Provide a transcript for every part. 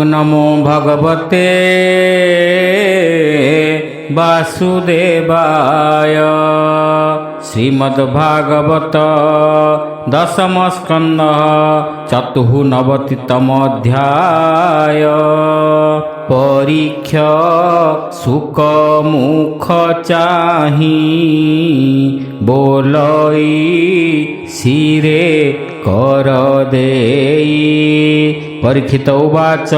नमो भगवते वासुदेवाय। श्रीमद्भागवत दशम स्कंद चतुर्नवतितमोऽध्याय। परीक्ष सुख मुख चाहि बोलई शिरे कर देई। परीक्षित उवाच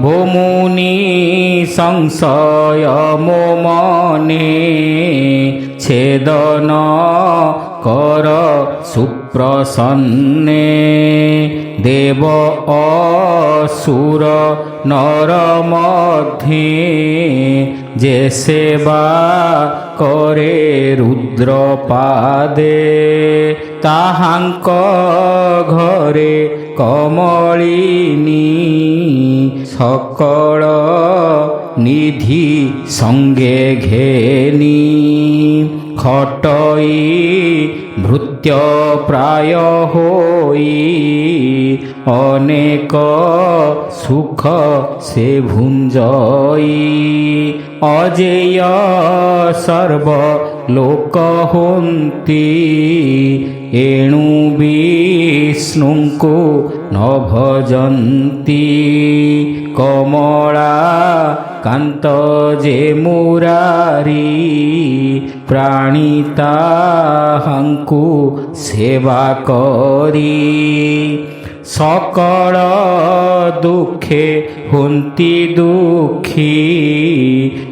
भो मुनि संशय मो मने छेदन कर सुप्रसन्ने। देव असुर नर मध्ये जे सेवा करे रुद्र पादे। ताहांक घरे कमलिनी सकल निधि संगे घेनी। खटई भृत्य प्राय होई अनेक सुख से भुंजई। अजेय सर्व लोक होन्ति एणु विष्णुଙ୍କୁ न भजन्ति। कमला कांत जे मुरारी प्राणिताहांकु सेवा करी। सकल दुखे हुंती दुखी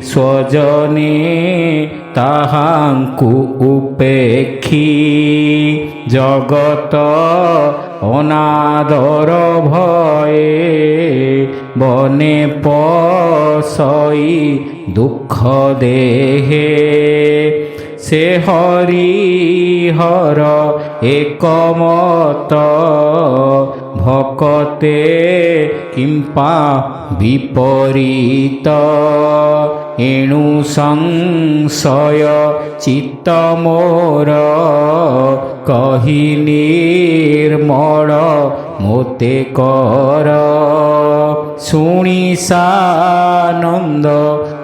स्वजने ताहांकु उपेक्षी। जगत अनादर भये बने पसई दुख देहे। से हरिहर एकमत भकते किंपा विपरीत। एणु संशय चित्त मोर कहि निर्मल मोते कर। शुणी सानंद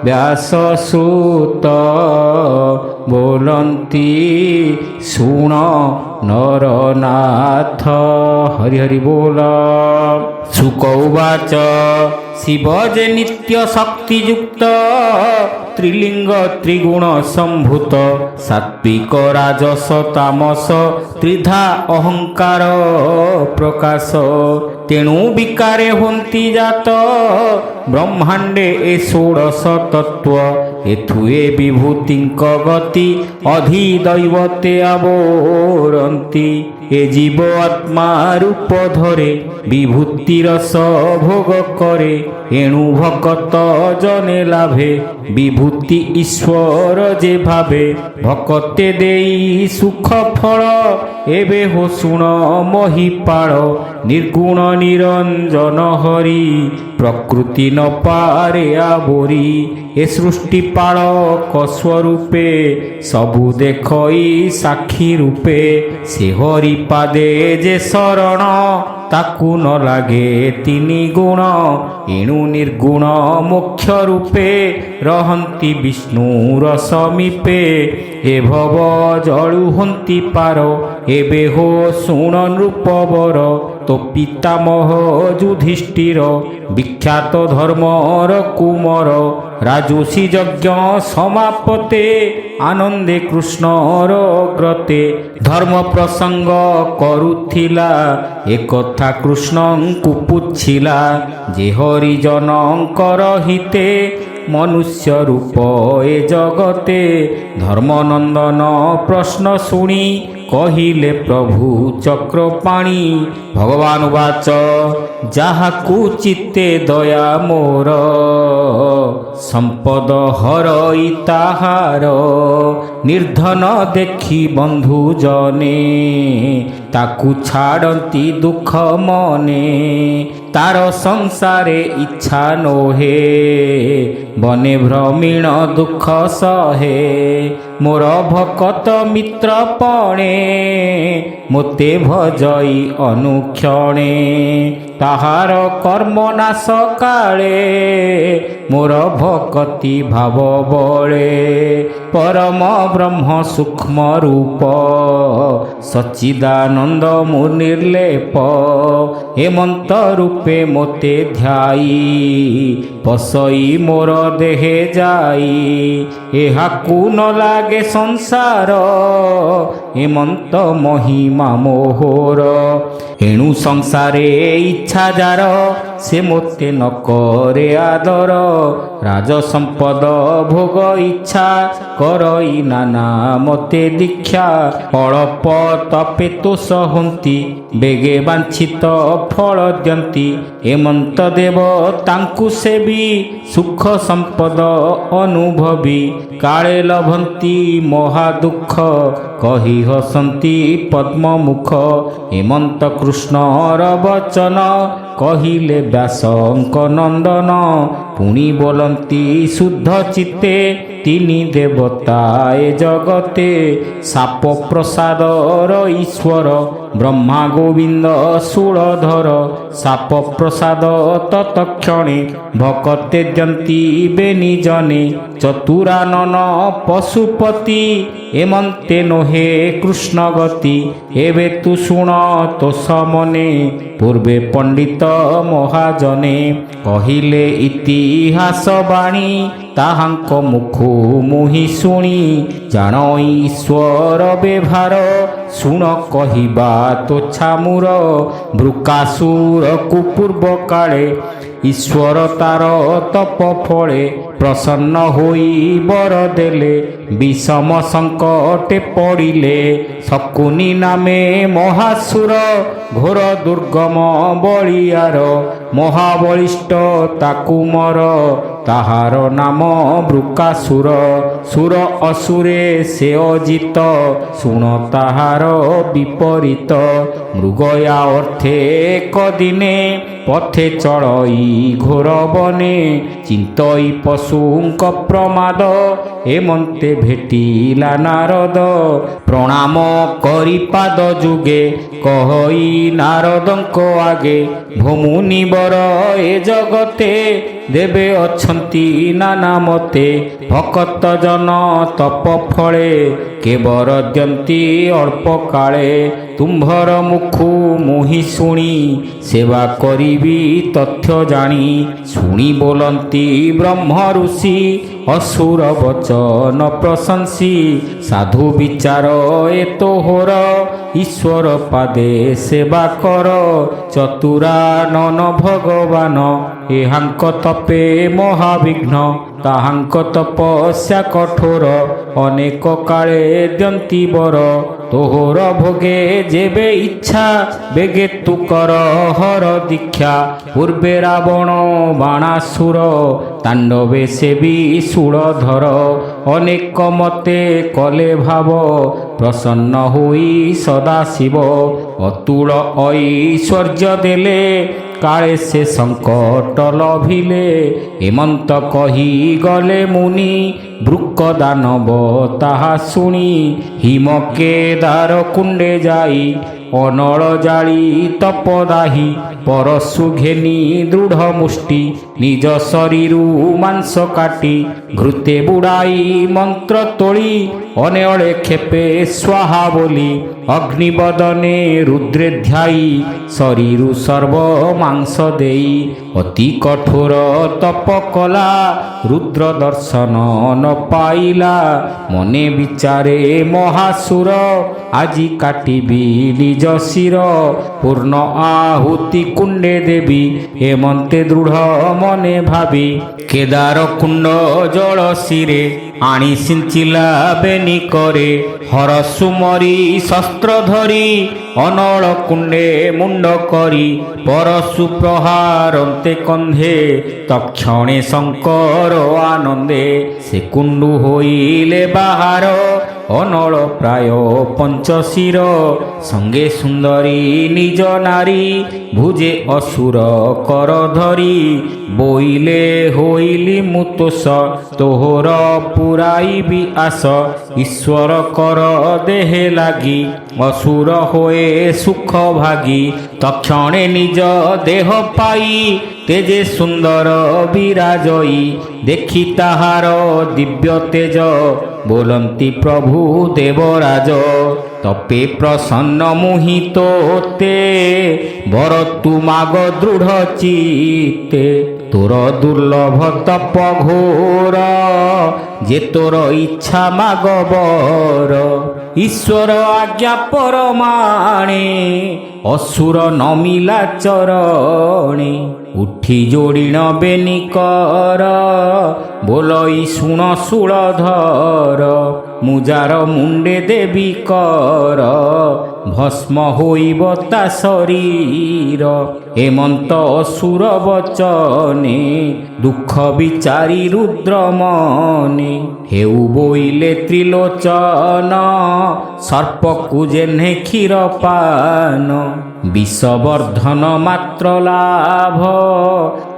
व्यास सूत बोलंती शुण नरनाथ। हरि हरि बोल। शुक उवाच शिव जे नित्य शक्तियुक्त त्रिलिंग त्रिगुण संभूत। सात्विक राजस तामस त्रिधा अहंकार प्रकाश। तेणु विकारे होन्ति जात ब्रह्मांडे ए षोडश तत्व। एथुए विभूतिंक गति अधिदैवते आवरन्ति। ए जीव आत्मा रूप धरे विभूतिर भोग करे। एणु भक्त जने लाभे विभूति ईश्वर जे भावे। भकते देई सुख फल एबे हो शुण महिपाल। निर्गुण निरंजन हरि प्रकृति न पारे आवरी। ए सृष्टि पालक स्वरूपे सबु देखई साक्षी रूपे। से हरि पादे जे शरण ताकु न लागे तिनि गुण। एणु निर्गुण मोक्ष रूपे रहन्ति विष्णुर समीपे। ए भव जळु हन्ति पार एबे हो शुण नृपवर। तो पितामह युधिष्ठिर विख्यात धर्मर कुमर। राजसी यज्ञ समापते आनंदे कृष्णर ग्रते। धर्म प्रसंग करुथिला एक कथा कृष्णंकु पुछिला। जे हरिजनंकर हिते मनुष्य रूप ए जगते। धर्मनंदन प्रश्न शुणी कहिले प्रभु चक्रपाणी। भगवान उवाच जाहाकु चित्ते दया मोर संपद हरई ताहार। निर्धन देखी बंधु जने ताकु छाड़ती दुख मने। तार संसारे इच्छा नोहे बने भ्रमीण दुख सहे। मोर भकत मित्र पणे मोते भजई अनुक्षणे। ତାହାର କର୍ମ ନାଶ କାଳେ ମୋର ଭକତି ଭାବ ବଳେ ପରମ ବ୍ରହ୍ମ ସୂକ୍ଷ୍ମ ରୂପ ସଚ୍ଚିଦାନନ୍ଦ ମୁଁ ନିର୍ଲେପ ହେମନ୍ତ ରୂପେ ମୋତେ ଧ୍ୟାଇ ପଶଇ ମୋର ଦେହେ ଯାଇ ଏହାକୁ ନ ଲାଗେ ସଂସାର ହେମନ୍ତ ମହିମା ମୋହର ଏଣୁ ସଂସାରେ ଇଚ୍ଛା ଯାର ସେ ମୋତେ ନ କରେ ଆଦର ରାଜ ସମ୍ପଦ ଭୋଗ ଇଚ୍ଛା କରଇ ନାନା ମୋତେ ଦୀକ୍ଷା ଅଳପ ତପେ ତୋଷ ହୁଅନ୍ତି ବେଗେ ବାଞ୍ଛିତ ଫଳ ଦିଅନ୍ତି ହେମନ୍ତ ଦେବ ତାଙ୍କୁ ସେବି ସୁଖ ସମ୍ପଦ ଅନୁଭବୀ କାଳେ ଲଭନ୍ତି ମହା ଦୁଃଖ କହି ହସନ୍ତି ପଦ୍ମମୁଖ ହେମନ୍ତ କୃଷ୍ଣର ବଚନ କହିଲେ ବ୍ୟାସଙ୍କ ନନ୍ଦନ ପୁଣି ବୋଲନ୍ତି ଶୁଦ୍ଧ ଚିତ୍ତେ ତିନି ଦେବତା ଏ ଜଗତେ ସାପ ପ୍ରସାଦର ଈଶ୍ୱର ବ୍ରହ୍ମା ଗୋବିନ୍ଦ ଶୂଳଧର ସାପ ପ୍ରସାଦ ତତକ୍ଷଣେ ଭକତେ ଦିଅନ୍ତି ବେନି ଜନେ ଚତୁରାନନ ପଶୁପତି ଏମନ୍ତେ ନୋହେ କୃଷ୍ଣ ଗତି ଏବେ ତୁ ଶୁଣ ତୋ ସମନେ ପୂର୍ବେ ପଣ୍ଡିତ ମହାଜନେ କହିଲେ ଇତିହାସ ବାଣୀ ତାହାଙ୍କ ମୁଖୁ ମୁହିଁ ଶୁଣି ଜାଣ ଈଶ୍ୱର ବ୍ୟବହାର ଶୁଣ କହିବା ତୋ ଛାମୁର ବୃକାସୁରକୁ ପୂର୍ବ କାଳେ ଈଶ୍ୱର ତାର ତପ ଫଳେ ପ୍ରସନ୍ନ ହୋଇ ବର ଦେଲେ ବିଷମ ସଙ୍କଟେ ପଡ଼ିଲେ ଶକୁନି ନାମେ ମହାସୁର ଘୋର ଦୁର୍ଗମ ବଳିଆର ମହାବଳିଷ୍ଠ ତାକୁ ମର ତାହାର ନାମ ବୃକାସୁର ସୁର ଅସୁରେ ସେ ଅଜିତ ଶୁଣ ତାହାର ବିପରୀତ ମୃଗୟା ଅର୍ଥେ ଏକ ଦିନେ ପଥେ ଚଳଇ ଘୋର ବନେ ଚିନ୍ତଇ ପଶୁଙ୍କ ପ୍ରମାଦ ହେମନ୍ତେ ଭେଟିଲା ନାରଦ ପ୍ରଣାମ କରି ପାଦ ଯୁଗେ କହଇ ନାରଦଙ୍କ ଆଗେ ଭୋମୁନିବର ଏ ଜଗତେ ଦେବେ ଅଛନ୍ତି ନାନା ମତେ ଭକତ ଜନ ତପ ଫଳେ କେବର ଦିଅନ୍ତି ଅଳ୍ପ କାଳେ ତୁମ୍ଭର ମୁଖୁ ମୁହିଁ ଶୁଣି ସେବା କରିବି ତଥ୍ୟ ଜାଣି ଶୁଣି ବୋଲନ୍ତି ବ୍ରହ୍ମ ଋଷି ଅସୁର ବଚନ ପ୍ରଶଂସୀ ସାଧୁ ବିଚାର ଏ ତୋହର ଈଶ୍ୱର ପାଦେ ସେବା କର ଚତୁରାନନ ଭଗବାନ ଏହାଙ୍କ ତପେ ମହାବିଘ୍ନ ତାହାଙ୍କ ତପସ୍ୟା କଠୋର ଅନେକ କାଳେ ଦିଅନ୍ତି ବର ତୋହର ଭୋଗେ ଯେବେ ଇଚ୍ଛା ବେଗେ ତୁ କର ହର ଦୀକ୍ଷା ପୂର୍ବେ ରାବଣ ବାଣାସୁର ତାଣ୍ଡବେ ସେବି ଶୂଳଧର ଅନେକ ମତେ କଲେ ଭାବ ପ୍ରସନ୍ନ ହୋଇ ସଦାଶିବ ଅତୁଳ ଐଶ୍ୱର୍ଯ୍ୟ ଦେଲେ କାଳେ ସେ ସଙ୍କଟ ଲଭିଲେ ହେମନ୍ତ କହି ଗଲେ ମୁନି ବୃକ ଦାନବ ତାହା ଶୁଣି ହିମ କେଦାର କୁଣ୍ଡେ ଯାଇ ଅନଳ ଜାଳି ତପଦାହି ପରଶୁ ଘେନି ଦୃଢ଼ ମୁଷ୍ଟି ନିଜ ଶରୀରୁ ମାଂସ କାଟି ଘୃତେ ବୁଡ଼ାଇ ମନ୍ତ୍ର ତୋଳି ଅନେଅଳେ ଖେପେ ସ୍ୱାହା ବୋଲି ଅଗ୍ନିବଦନେ ରୁଦ୍ରେ ଧ୍ୟାଇ ଶରୀରୁ ସର୍ବ ମାଂସ ଦେଇ ଅତି କଠୋର ତପ କଲା ରୁଦ୍ର ଦର୍ଶନ ନ ପାଇଲା ମନେ ବିଚାରେ ମହାସୁର ଆଜି କାଟିବି ନିଜ ଶିର ପୂର୍ଣ୍ଣ ଆହୁତି କୁଣ୍ଡେ ଦେବି ହେମନ୍ତେ ଦୃଢ଼ ମନେ ଭାବି କେଦାର କୁଣ୍ଡ ଜଳ ଶିରେ ଆଣି ସିଞ୍ଚିଲା ବେନି କରେ ହରସୁ ମରି ଶସ୍ତ୍ର ଧରି ଅନଳ କୁଣ୍ଡେ ମୁଣ୍ଡ କରି ପରଶୁ ପ୍ରହାରନ୍ତେ କନ୍ଧେ ତକ୍ଷଣେ ଶଙ୍କର ଆନନ୍ଦେ ସେ କୁଣ୍ଡୁ ହୋଇଲେ ବାହାର ଅନଳ ପ୍ରାୟ ପଞ୍ଚଶିର ସଙ୍ଗେ ସୁନ୍ଦରୀ ନିଜ ନାରୀ ଭୁଜେ ଅସୁର କର ଧରି ବୋଇଲେ ହୋଇଲି ମୁଁ ତୋଷ ତୋହର ପୁରାଇବି ଆସ ଈଶ୍ୱର କର ଦେହେ ଲାଗି ଅସୁର ହୋଏ ସୁଖ ଭାଗି ତକ୍ଷଣେ ନିଜ ଦେହ ପାଇ ତେଜେ ସୁନ୍ଦର ବିରାଜଇ ଦେଖି ତାହାର ଦିବ୍ୟ ତେଜ ବୋଲନ୍ତି ପ୍ରଭୁ ଦେବରାଜ ତପେ ପ୍ରସନ୍ନ ମୁହିଁ ତୋତେ ବର ତୁ ମାଗ ଦୃଢ଼ ଚିତ୍ତେ ତୋର ଦୁର୍ଲଭ ତପ ଘୋର ଯେ ତୋର ଇଚ୍ଛା ମାଗ ବର ଈଶ୍ୱର ଆଜ୍ଞା ପରମାଣେ ଅସୁର ନମିଲା ଚରଣେ ଉଠି ଯୋଡ଼ିଣ ବେନି କର ବୋଲଇ ଶୁଣ ଶୂଳଧର ମୁଜାର ମୁଣ୍ଡେ ଦେବି କର ଭସ୍ମ ହୋଇବ ତା ଶରୀର ହେମନ୍ତ ଅସୁର ବଚନେ ଦୁଃଖ ବିଚାରି ରୁଦ୍ର ମନେ ହେଉ ବୋଇଲେ ତ୍ରିଲୋଚନ ସର୍ପକୁ ଯେହ୍ନେ କ୍ଷୀର ପାନ ବିଷବର୍ଦ୍ଧନ ମାତ୍ର ଲାଭ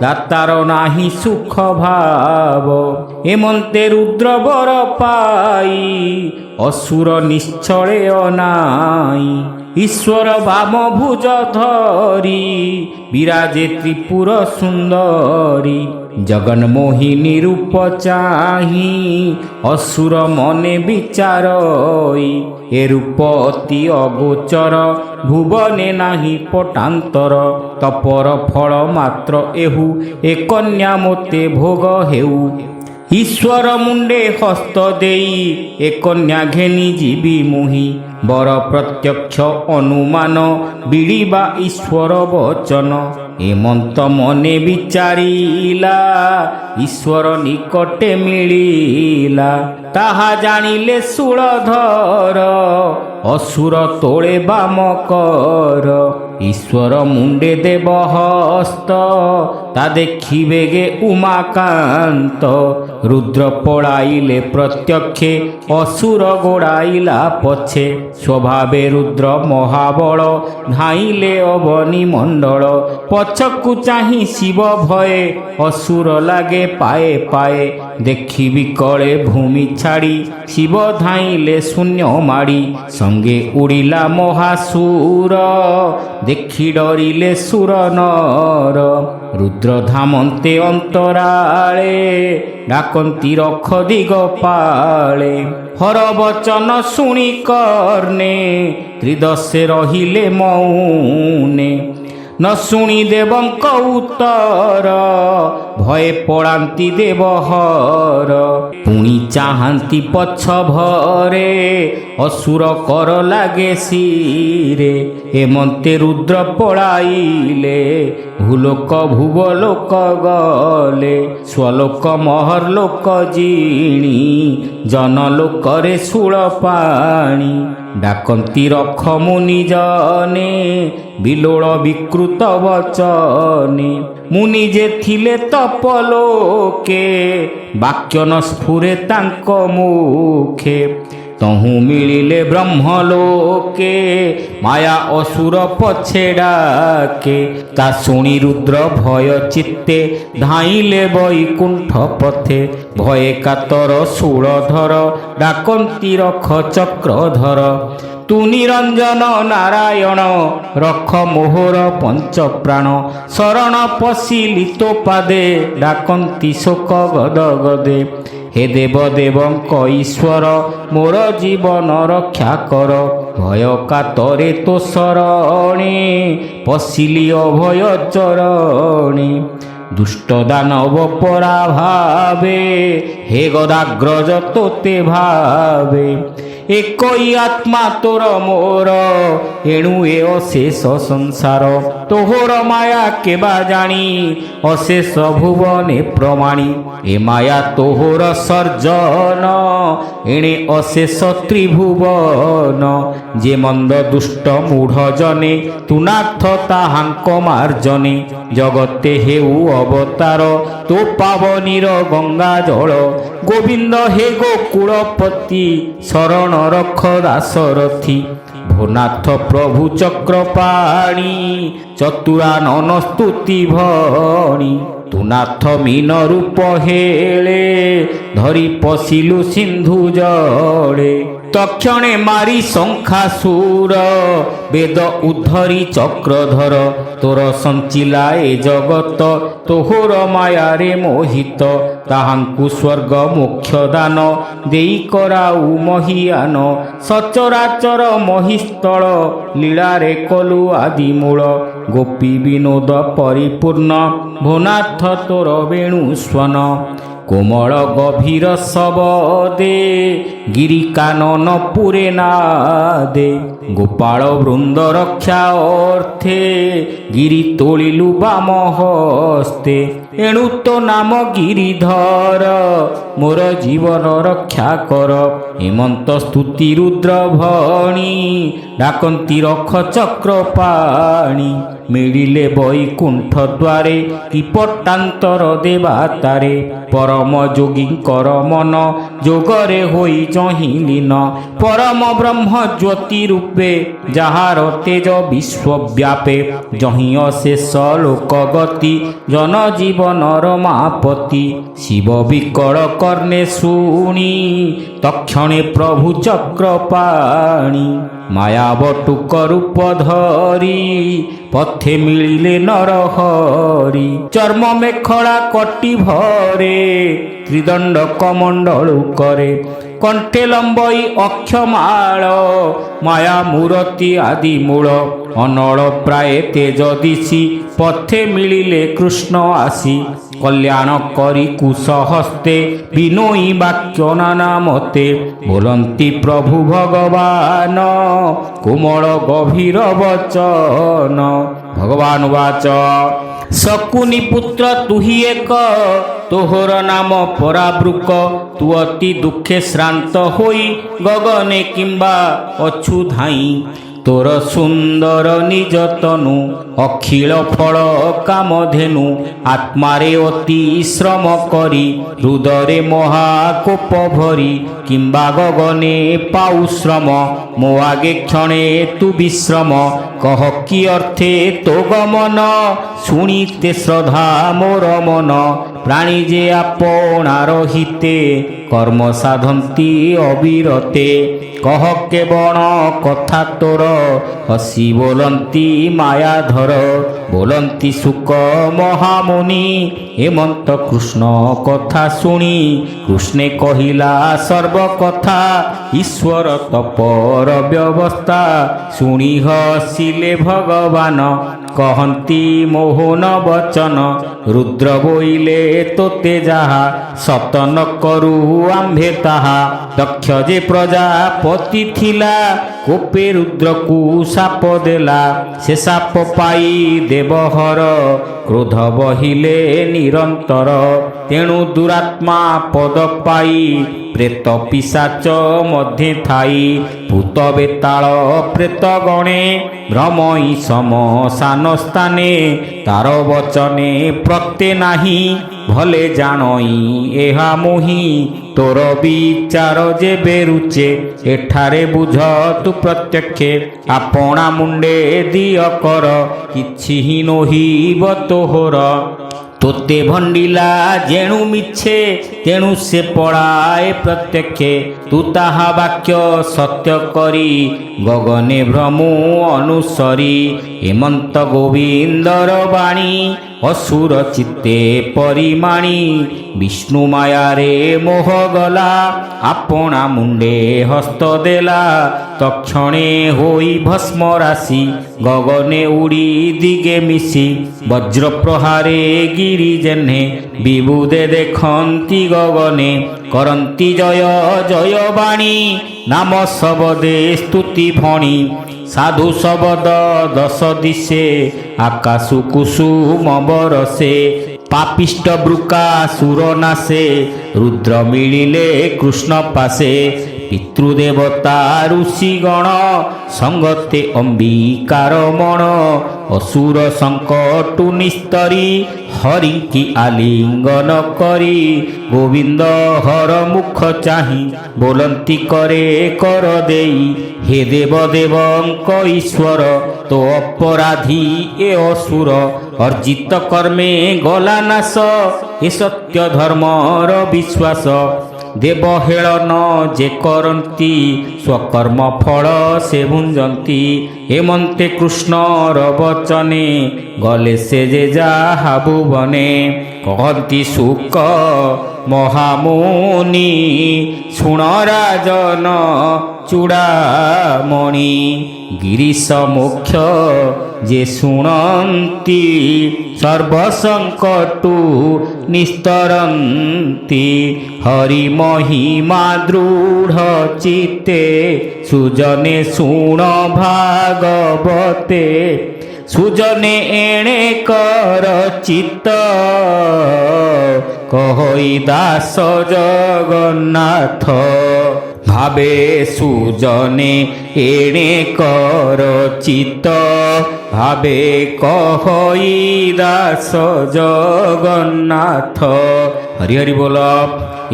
ଦାତାର ନାହିଁ ସୁଖ ଭାବ ହେମନ୍ତେ ରୁଦ୍ର ବର ପାଇ ଅସୁର ନିଶ୍ଚଳେ ଅନାଇ ଈଶ୍ୱର ବାମ ଭୁଜ ଧରି ବିରାଜେ ତ୍ରିପୁର ସୁନ୍ଦରୀ ଜଗନ୍ମୋହିନୀ ରୂପ ଚାହିଁ ଅସୁର ମନେ ବିଚାରଇ ଏ ରୂପ ଅତି ଅଗୋଚର ଭୁବନେ ନାହିଁ ପଟାନ୍ତର ତପର ଫଳ ମାତ୍ର ଏହୁ ଏ କନ୍ୟା ମୋତେ ଭୋଗ ହେଉ ଈଶ୍ୱର ମୁଣ୍ଡେ ହସ୍ତ ଦେଇ ଏ କନ୍ୟା ଘେନି ଯିବି ମୁହିଁ ବର ପ୍ରତ୍ୟକ୍ଷ ଅନୁମାନ ବିଡ଼ିବା ଈଶ୍ୱର ବଚନ ହେମନ୍ତ ମନେ ବିଚାରିଲା ଈଶ୍ୱର ନିକଟେ ମିଳିଲା ତାହା ଜାଣିଲେ ଶୂଳଧର ଅସୁର ତୋଳେ ବାମ କର ଈଶ୍ୱର ମୁଣ୍ଡେ ଦେବ ହସ୍ତ ତା ଦେଖିବେ गे ଉମାକାନ୍ତ ରୁଦ୍ର ପଳାଇଲେ ପ୍ରତ୍ୟକ୍ଷେ ଅସୁର ଗୋଡ଼ାଇଲା ପଛେ ସ୍ୱଭାବେ ରୁଦ୍ର ମହାବଳ ଧାଇଁଲେ ଅବନି ମଣ୍ଡଳ ପଛକୁ ଚାହିଁ ଶିବ ଭୟେ ଅସୁର ଲାଗେ ପାଏ ପାଏ ଦେଖିବି କଳେ ଭୂମି ଛାଡ଼ି ଶିବ ଧାଇଁଲେ ଶୂନ୍ୟ ମାଡ଼ି ସଙ୍ଗେ ଉଡ଼ିଲା ମହାସୁର ଦେଖି ଡରିଲେ ସୁର ନର ରୁଦ୍ର ଧାମନ୍ତେ ଅନ୍ତରାଳେ ଡାକନ୍ତି ରଖ ଦିଗ ପାଳେ ହର ବଚନ ଶୁଣି କର୍ଣ୍ଣେ ତ୍ରିଦଶେ ରହିଲେ ମୌନେ ନ ଶୁଣି ଦେବଙ୍କ ଉତ୍ତର ଭଏ ପଳାନ୍ତି ଦେବହର ପୁଣି ଚାହାନ୍ତି ପଛ ଭରେ ଅସୁର କର ଲାଗେ ଶିରେ ହେମନ୍ତେ ରୁଦ୍ର ପଳାଇଲେ ଭୂଲୋକ ଭୁବ ଲୋକ ଗଲେ ସ୍ୱଲୋକ ମହର ଲୋକ ଜିଣି ଜନଲୋକରେ ଶୂଳ ପାଣି ଡାକନ୍ତି ରଖ ମୁନି ଜନେ ବିଲୋଳ ବିକୃତ ବଚନେ ମୁନି ଯେ ଥିଲେ ତପଲୋକେ ବାକ୍ୟ ନ ସ୍ଫୁରେ ତାଙ୍କ ମୁଖେ ତହୁଁ ମିଳିଲେ ବ୍ରହ୍ମଲୋକେ ମାୟା ଅସୁର ପଛେ ଡାକେ ତା ଶୁଣି ରୁଦ୍ର ଭୟ ଚିତ୍ତେ ଧାଇଁଲେ ବୈକୁଣ୍ଠ ପଥେ ଭଏ କାତର ଶୂଳଧର ଡାକନ୍ତି ରଖ ଚକ୍ରଧର ତୁ ନିରଞ୍ଜନ ନାରାୟଣ ରଖ ମୋହର ପଞ୍ଚପ୍ରାଣ ଶରଣ ପଶିଲି ତୋ ପାଦେ ଡାକନ୍ତି ଶୋକ ଗଦ ଗଦେ हे देव देवଙ୍କ ईश्वर मोर जीवन रक्षा कर भय कातरे तो शरणे पशिली अभय चरणे दुष्ट दानव पराभावे हे गदाग्रज तोते भावे एकई आत्मा तोर मोर एणु ए अशेष संसार तोहर माया केबा जानी अशेष भुवने प्रमाणी ए माया तोहर सर्जन एणे अशेष त्रिभुवन যে মন্দ দুষ্ট মূঢ় জনে তুনার্থ তাহাঙ্ক মার্জনে জগতে হেউ অবতার তো পাবনীর গঙ্গা জଳ গোবিন্দ হে গোকুଳପତି শরণ রক্ষ দাসরথী ভোনাথ প্রভু চক্রপাণী চতুরানন স্তুতি ভণী তুনাথ মীন রূপ হেলে ধরি পশিলু সিন্ধু জলে তক্ষণে মারি শঙ্খাসুর বেদ উদ্ধরি চক্রধর তোর সঞ্চিলা এ জগত তোহর মায়ারে মোহিত তাহাঙ্কু স্বর্গ মোক্ষ দান দেই କରାଉ মহিয়ান সচরাচর মহিস্থଳ লীଳାରେ কলু আদি মূଳ গোপী বিনোদ পরিপূর্ণ ভোনাথ তোর বেণু স্বন কোমল গভীর শবদে গিরি কানন পুরে নাদে গোপাল বৃন্দ রক্ষা অর্থে গিরি তোলিলু বাম হস্তে এণু তো নাম গিরিধর মোর জীবন রক্ষা কর হেমন্ত স্তুতি রুদ্র ভণী ডাকନ୍ତି রক্ষ চক্র পাণী মিଳିଲେ বৈকুণ্ঠ দ্বারে কিপটান্তর দেবা তারে পরম যোগীଙ୍କର মন যোগরে হই চহিলিন পরম ব্রহ্ম জ্যোতি রূপে যাহার তেজ বিশ্বব্যাপে জহি অশেষ লোক গতি জন জীবনর মাপতি শিব বিকল কর্ণে শুনি তক্ষণে প্রভু চক্রপাণী মায়া বটুক রূপ ধরি পথে মিলিলে নরহরি চর্ম মেখলা কটি ভরে ত্রিদণ্ড কমণ্ডলু করে কণ্ঠে লম্বই অক্ষমাଳ মায়া মূরতি আদি মূଳ ଅନଳ ପ୍ରାୟ ତେଜ ଦିଶି ପଥେ ମିଳିଲେ କୃଷ୍ଣ ଆସି କଲ୍ୟାଣ କରି କୁଶ ହସ୍ତେ ବିନୋଇ ବାକ୍ୟ ନାନା ମତେ ବୋଲନ୍ତି ପ୍ରଭୁ ଭଗବାନ କୋମଳ ଗଭୀର ବଚନ ଭଗବାନ ବାଚ ଶକୁନି ପୁତ୍ର ତୁହି ଏକ ତୋହର ନାମ ପରାବୃକ ତୁ ଅତି ଦୁଃଖେ ଶ୍ରାନ୍ତ ହୋଇ ଗଗନେ କିମ୍ବା ଅଛୁ ଧାଇଁ ତୋର ସୁନ୍ଦର ନିଜ ତନୁ ଅଖିଳ ଫଳ କାମଧେନୁ ଆତ୍ମାରେ ଅତି ଶ୍ରମ କରି ହୃଦୟରେ ମହାକୋପ ଭରି କିମ୍ବା ଗଗନେ ପାଉ ଶ୍ରମ ମୋ ଆଗେ କ୍ଷଣେ ତୁ ବିଶ୍ରମ କହ କି ଅର୍ଥେ ତୋ ଗମନ ଶୁଣିତେ ଶ୍ରଦ୍ଧା ମୋର ମନ ପ୍ରାଣୀ ଯେ ଆପଣାର ହିତେ কর্ম সাধন্তি অবিরতে কহ কেবল কথা তোর হসি বলন্তি মায়াধর বলন্তি সুক মহামুনি হেমন্ত কৃষ্ণ কথা শুনি কৃষ্ণে কহিলা সর্বকথা ঈশ্বর তপর ব্যবস্থা শুনি হসিলে ভগবান কহନ୍ତି মোহন বচন রুদ্র বইলে তোতে যাহা সতন করু আম্ভে তাহা দক্ষ যে প্রজাপতি থিলা কোপে রুদ্রকু সাপ দেলা সে সাপ পাই দেবহর ক্রোধ বহিলে নিরন্তর তেণু দুরাত্মা পদ পাই প্রেত পিশাচ মধ্যে থাই ভূত বেতাল প্রেত গণে ভ্রমই সমসান স্থানে তার বচনে প্রত্যে নাহি ভলে জানই এহা মোহি তোর বিচার যে বেরুচে এঠারে বুঝ তু প্রত্যক্ষে আপনা মুন্ডে দিয় কর কিছু হি নহিব তোহর তোতে ভণ্ডিলা যেণু মিছে তেণু সে পড়ায় প্রত্যক্ষে তু তাহা বাক্য সত্য করি গগনে ভ্রমু অনুসরি হেমন্ত গোবিন্দর বাণী অসুর চিত্তে পরিমাণী বিষ্ণু মায়ারে মোহ গলা আপনা মুন্ডে হস্ত দেলা তক্ষণে হই ভস্ম রাশি গগনে উড়ি দিগে মিশি বজ্র প্রহারে গিরি জেহ্নে বিবুদে দেখন্তি গগনে করন্তি জয় জয় বাণী নাম শবদে স্তুতি ভণী সাধু শবদ দশ দিশে আকাশু কুসুম বরসে পাপিষ্ট বৃকা সুর নাশে রুদ্র মিলিলে কৃষ্ণ পাশে ପିତୃଦେବତା ଋଷିଗଣ ସଙ୍ଗତେ ଅମ୍ବିକାର ମଣ ଅସୁର ସଙ୍କଟୁ ନିସ୍ତରୀ ହରିଙ୍କି ଆଲିଙ୍ଗନ କରି ଗୋବିନ୍ଦ ହର ମୁଖ ଚାହିଁ ବୋଲନ୍ତି କରେ କର ଦେଇ ହେ ଦେବ ଦେବଙ୍କ ଈଶ୍ୱର ତୋ ଅପରାଧୀ ଏ ଅସୁର ଅର୍ଜିତ କର୍ମେ ଗଲା ନାଶ ଏ ସତ୍ୟ ଧର୍ମର ବିଶ୍ୱାସ ଦେବ ହେଳନ ଯେ କରନ୍ତି ସ୍ୱକର୍ମ ଫଳ ସେ ଭୁଞ୍ଜନ୍ତି ହେମନ୍ତେ କୃଷ୍ଣର ବଚନେ ଗଲେ ସେ ଯେ ଯାହା ଭୁବନେ କହନ୍ତି ଶୁକ ମହାମୁନି ଶୁଣ ରାଜନ ଚୂଡ଼ାମଣି ଗିରିଶ ମୁଖ୍ୟ ଯେ ଶୁଣନ୍ତି ସର୍ବସଙ୍କଟୁ ନିସ୍ତରନ୍ତି ହରି ମହିମା ଦୃଢ଼ ଚିତ୍ତେ ସୁଜନେ ଶୁଣ ଭାଗବତେ ସୁଜନେ ଏଣେ କର ଚିତ୍ତ କହଇ ଦାସ ଜଗନ୍ନାଥ ଭାବେ ସୁଜନେ ଏଣେ କର ଚିତ୍ତ ଭାବେ କହଇ ଦାସ ଜଗନ୍ନାଥ। ହରି ହରି ବୋଲ।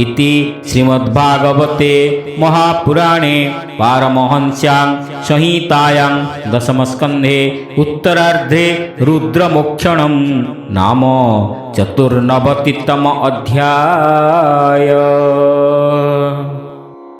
ଇତି ଶ୍ରୀମଦ୍ଭାଗବତେ ମହାପୁରାଣେ ପାରମହଂସ୍ୟାଂ ସଂହିତାୟାଂ ଦଶମସ୍କନ୍ଧେ ଉତ୍ତରାର୍ଦ୍ଧେ ରୁଦ୍ରମୋକ୍ଷଣଂ ନାମ ଚତୁର୍ନବତିତମ ଅଧ୍ୟାୟ।